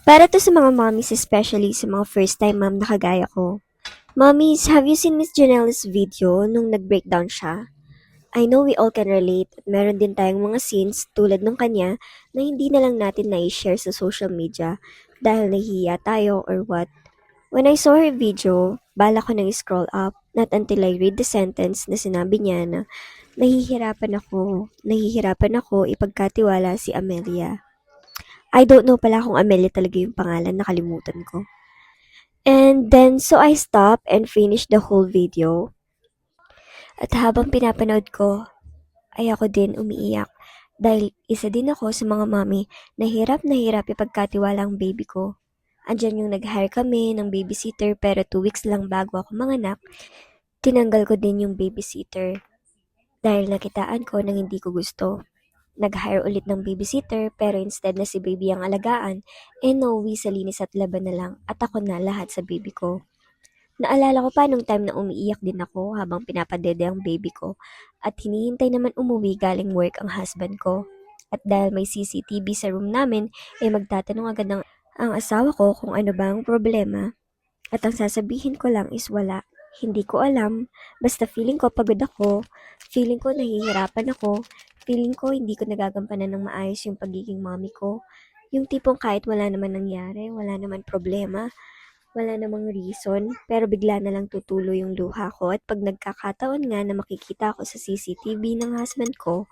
Para to sa mga mommies, especially sa mga first-time mom na kagaya ko. Mommies, have you seen Miss Janelle's video nung nag-breakdown siya? I know we all can relate at meron din tayong mga scenes tulad ng kanya na hindi na lang natin na-share sa social media dahil nahihiya tayo or what. When I saw her video, bala ko nang scroll up, not until I read the sentence na sinabi niya na nahihirapan ako ipagkatiwala si Amelia. I don't know pala kung Amelia talaga yung pangalan, nakalimutan ko. And then, so I stopped and finished the whole video. At habang pinapanood ko, ay ako din umiiyak. Dahil isa din ako sa mga mami na hirap ipagkatiwala ang baby ko. Andyan yung nag-hire kami ng babysitter pero 2 weeks lang bago ako manganak, tinanggal ko din yung babysitter dahil nakitaan ko nang hindi ko gusto. Nag-hire ulit ng babysitter pero instead na si baby ang alagaan, nauwi sa linis at laban na lang at ako na lahat sa baby ko. Naalala ko pa nung time na umiiyak din ako habang pinapadede ang baby ko at hinihintay naman umuwi galing work ang husband ko. At dahil may CCTV sa room namin, magtatanong agad ang asawa ko kung ano ba ang problema. At ang sasabihin ko lang is wala. Hindi ko alam. Basta feeling ko pagod ako. Feeling ko nahihirapan ako. Feeling ko hindi ko nagagampanan ng maayos yung pagiging mommy ko. Yung tipong kahit wala naman nangyari, wala naman problema, wala namang reason, pero bigla na lang tutulo yung luha ko at pag nagkakataon nga na makikita ako sa CCTV ng husband ko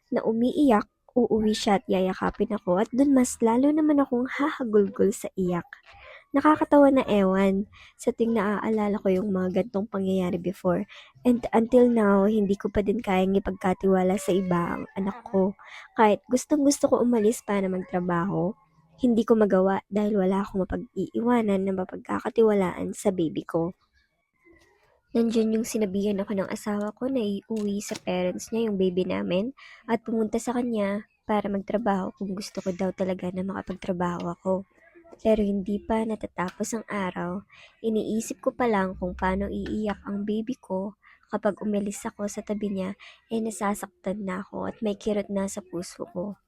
na umiiyak, uuwi siya at yayakapin ako at dun mas lalo naman akong hahagulgol sa iyak. Nakakatawa na ewan sa tuwing naaalala ko yung mga gantong pangyayari before. And until now, hindi ko pa din kayang ipagkatiwala sa iba ang anak ko. Kahit gustong gusto ko umalis para magtrabaho, hindi ko magawa dahil wala akong mapag-iiwanan na mapagkakatiwalaan sa baby ko. Nandiyan yung sinabihan ako ng asawa ko na iuwi sa parents niya yung baby namin at pumunta sa kanya para magtrabaho kung gusto ko daw talaga na makapagtrabaho ako. Pero hindi pa natatapos ang araw, iniisip ko pa lang kung paano iiyak ang baby ko kapag umalis ako sa tabi niya, nasasaktan na ako at may kirot na sa puso ko.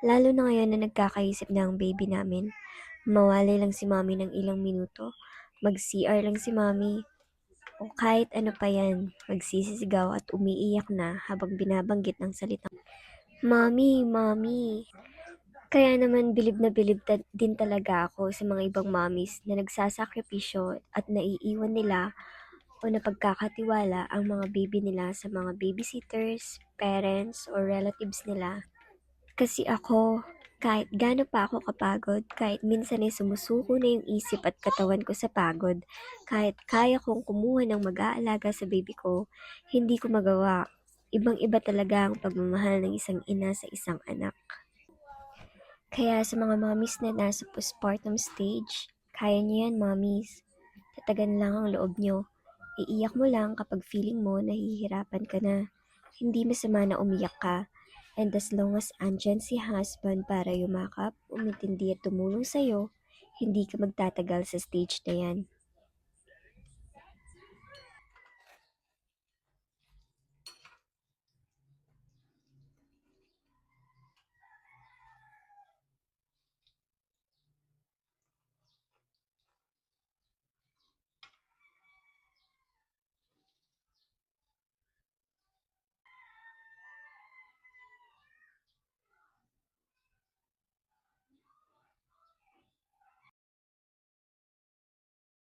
Lalo na ngayon na nagkakaisip na ang baby namin. Mawalay lang si mami ng ilang minuto, mag-CR lang si mami, o kahit ano pa yan, magsisisigaw at umiiyak na habang binabanggit ng salitang, Mami, Mami. Kaya naman bilib na bilib din talaga ako sa mga ibang mommies na nagsasakripisyo at naiiwan nila o napagkakatiwala ang mga baby nila sa mga babysitters, parents, or relatives nila. Kasi ako, kahit gaano pa ako kapagod, kahit minsan ay sumusuko na yung isip at katawan ko sa pagod, kahit kaya kong kumuha ng mag-aalaga sa baby ko, hindi ko magawa. Ibang-iba talaga ang pagmamahal ng isang ina sa isang anak. Kaya sa mga mommies na nasa postpartum stage, kaya niyo yan, mommies. Tatagan lang ang loob niyo. Iiyak mo lang kapag feeling mo nahihirapan ka na. Hindi masama na umiyak ka. And as long as andyan si husband para yumakap, umintindi at tumulong sa'yo, hindi ka magtatagal sa stage na yan.